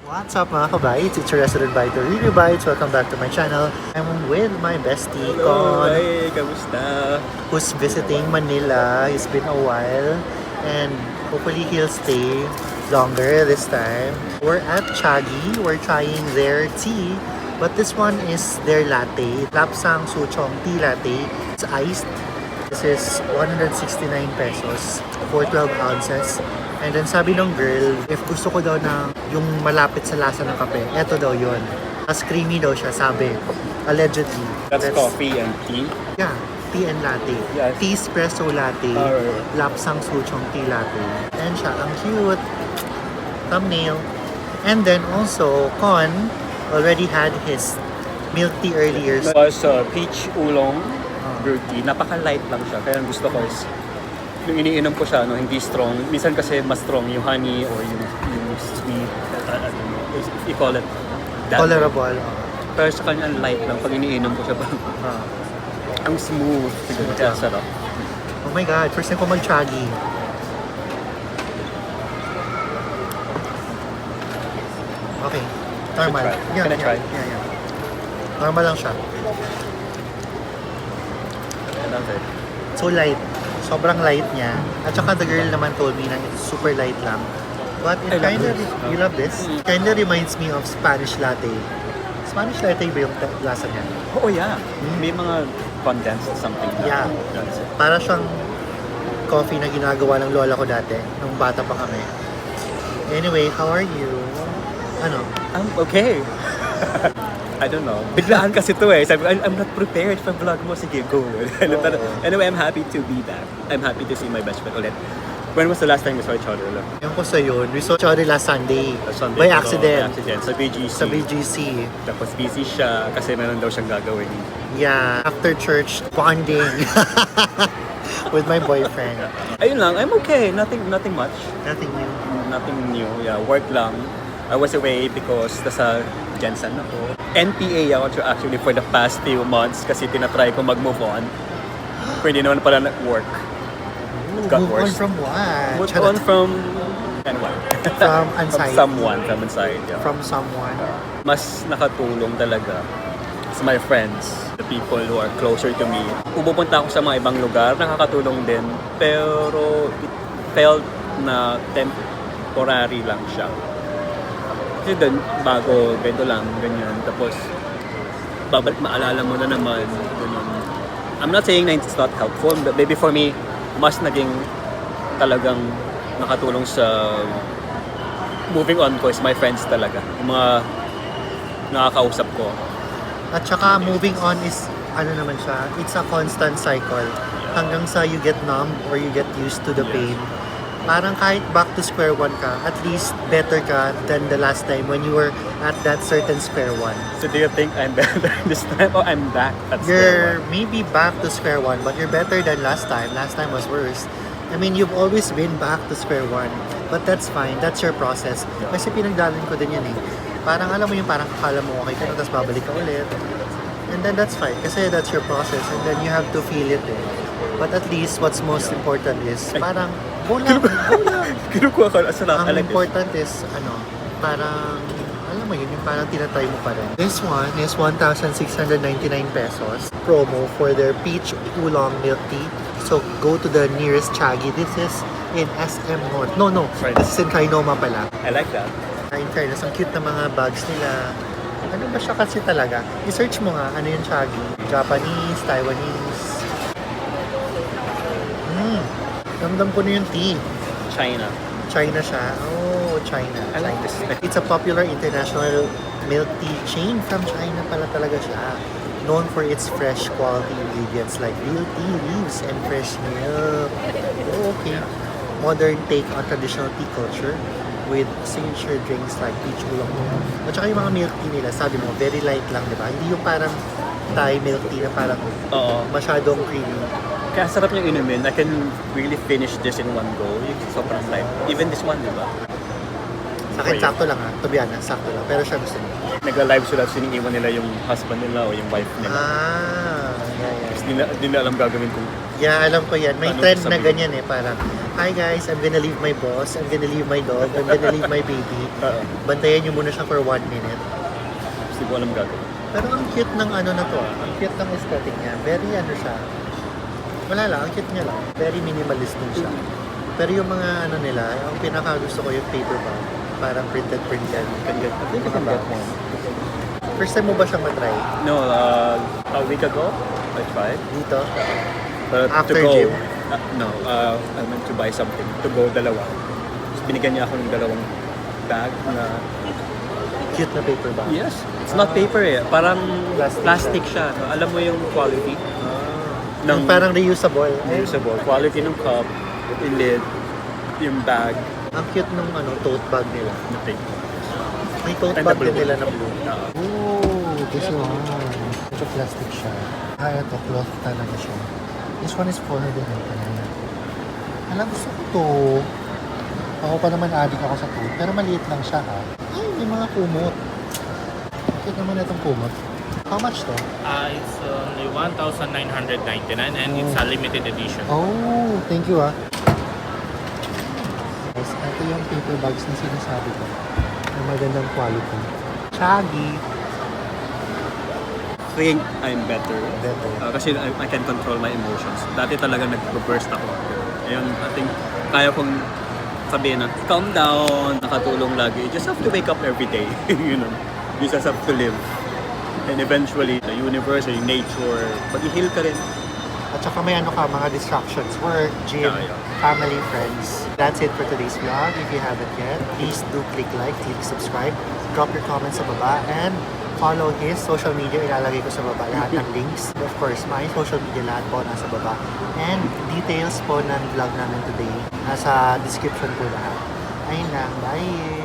What's up mga kabites? It's your resident biter, Review Bites. Welcome back to my channel. I'm with my bestie, Con, Hey, kamusta? who's visiting Manila. It's been a while and hopefully he'll stay longer this time. We're at Chagi. We're trying their tea, but this one is their latte. Lapsang Suchong Tea Latte. It's iced. This is 169 pesos for 12 ounces. And then sabi ng girl, if gusto ko daw ng yung malapit sa lasa ng kape, eto daw yun. Mas creamy daw siya, sabi. Allegedly. That's coffee and tea. Yeah, tea and latte. Yes. Tea espresso latte. Alright. Lapsang Suchong tea latte. And siya, ang cute. Thumbnail. And then also, Con already had his milk tea earlier. It was peach oolong brewed tea. Napaka-light lang siya. Kaya ang gusto ko is, yung iniinom ko siya, hindi strong. Minsan kasi mas strong yung honey or yung sweet. You call it that. Tolerable. Pero sa kanya, light lang. Pag iniinom ko siya, ang smooth. Kaya sarap. Oh my God, first time ko mag-chagi. Okay, normal. Should try. Can I try? Yeah. Normal lang siya. I love it. So light. Sobrang light niya. At saka the girl naman told me na it's super light lang. But it I love kinda, this. you love this? It kinda reminds me of Spanish latte. Spanish latte ba yung lasa niya? Oh yeah. May mga condensed something. Yeah. That's it. Para siyang coffee na ginagawa ng lola ko dati, nung bata pa kami. Anyway, how are you? Ano? I'm okay. I don't know. Biglaan kasi to eh. Sabi ko, I'm not prepared for vlog mo. Sige, go. Pero anyway, I'm happy to be back. I'm happy to see my best friend ulit. When was the last time we saw each other? Yung ko sa yun, we saw each other last Sunday. Sunday By ko, accident. Sa BGC. Sa BGC. Tapos busy siya kasi meron daw siyang gagawin. Yeah, after church, bonding. With my boyfriend. Ayun lang, I'm okay. Nothing much. Nothing new. Nothing new. Yeah, work lang. I was away because nasa Jensen ako. NPA ako actually for the past few months kasi tinatry ko mag-move on. Pero hindi naman pala work. Ooh, Got move on worse. from what? Move Charot. on from anyone. From From anxiety. someone. From inside. Yeah. From someone. Mas nakatulong talaga sa my friends, the people who are closer to me. Pupunta ako sa mga ibang lugar, nakakatulong din. Pero it felt na temporary lang siya. Kasi doon, bago, ganito lang, ganyan. Tapos, babalik, maalala mo na naman, ganyan. I'm not saying na it's not helpful, but maybe for me, mas naging talagang nakatulong sa moving on ko is my friends talaga. Yung mga nakakausap ko. At saka moving on is, ano naman siya, it's a constant cycle. Hanggang sa you get numb or you get used to the pain. Parang kahit back to square one ka, at least better ka than the last time when you were at that certain square one. So do you think I'm better this time or I'm back at You're square one? maybe back to square one, but you're better than last time. Last time was worse. I mean, you've always been back to square one. But that's fine. That's your process. Kasi pinagdalan ko din yan eh. Parang alam mo yung parang akala mo okay ka na, tapos babalik ka ulit. And then that's fine. Kasi that's your process. And then you have to feel it eh. But at least what's most important is parang go lang. Kinukuha ko, sarap. I Ang like this. important is parang alam mo yun, yung parang tinatry mo pa rin. This one is 1,699 pesos promo for their peach oolong milk tea. So go to the nearest Chagi. This is in SM North. No, Right. this is in Kainoma pala. I like that. In fairness, ang cute na mga bags nila. Ano ba siya kasi talaga? I-search mo nga, ano yung Chagi? Japanese, Taiwanese. Damdam ko na yung tea. China. China siya. Oh, China. I like this. It's a popular international milk tea chain from China pala talaga siya. Known for its fresh quality ingredients like real tea leaves and fresh milk. Oh, okay. Modern take on traditional tea culture with signature drinks like peach oolong. At saka yung mga milk tea nila, sabi mo, very light lang, di ba? Hindi yung parang Thai milk tea na parang Oo. masyadong creamy. Kaya sarap niyang inumin. I can really finish this in one go. Yung sobrang light. Even this one, di ba? Sa akin, sakto lang ha. To be honest, sakto lang. Pero siya gusto niya. Nagla-live sila, siniiwan nila yung husband nila o yung wife nila. Ah, yeah. Kasi di na alam gagawin kung Yeah, alam ko yan. May Ano trend na sasabihin? ganyan eh. Parang, hi guys, I'm gonna leave my boss, I'm gonna leave my dog, I'm gonna leave my baby. Bantayan nyo muna siya for 1 minute. Hindi ko alam gagawin. Pero ang cute ng ano na to, ang cute ng aesthetic niya. Very ano siya. Wala lang, ang cute niya lang. Very minimalist din siya. Pero yung mga ano nila, ang pinaka gusto ko yung paper bag. Parang printed. Can get, I think I can get one. First time mo ba siyang matry? No, a week ago, I tried. Dito? But After to go, gym? no, I meant to buy something. To go, dalawa. Tapos binigyan niya ako ng dalawang bag na, Cute na paper bag. yes, it's not paper eh. Parang Plastic plastic siya. No? Alam mo yung quality ng Yung parang reusable. Ay, reusable. Quality ng cup, yung lid, yung bag, ang cute nung ano, tote bag nila. na pink. May tote And bag the blue. din nila na blue. Oo. Oh, this one. Ito plastic siya. Ito, cloth talaga siya. This one is 400 Alam, gusto ko to. Ako pa naman addict ako sa tote. Pero maliit lang siya ha. Ay, may mga kumot. Cute naman itong kumot. How much to? It's only 1,999 and it's a limited edition. Oh, thank you ah. Guys, ito yung paper bags na sinasabi ko. May magandang quality. Chaggy. Think I'm better. Better. Kasi I can control my emotions. Dati talaga nag-burst ako. Ayun, I think kaya kong sabihin na, calm down, nakatulong lagi. You just have to wake up every day. You know, you just have to live. And eventually, the universe, yung nature, pag-heal ka rin. At saka may ano ka, mga distractions. Work, gym, Yeah. family, friends. That's it for today's vlog. If you haven't yet, please do click like, click subscribe, drop your comments sa baba, and follow his social media. Ilalagay ko sa baba lahat ng links. Of course, my social media lahat po nasa baba. And details po ng vlog namin today nasa description po lahat. Ayun lang. Bye!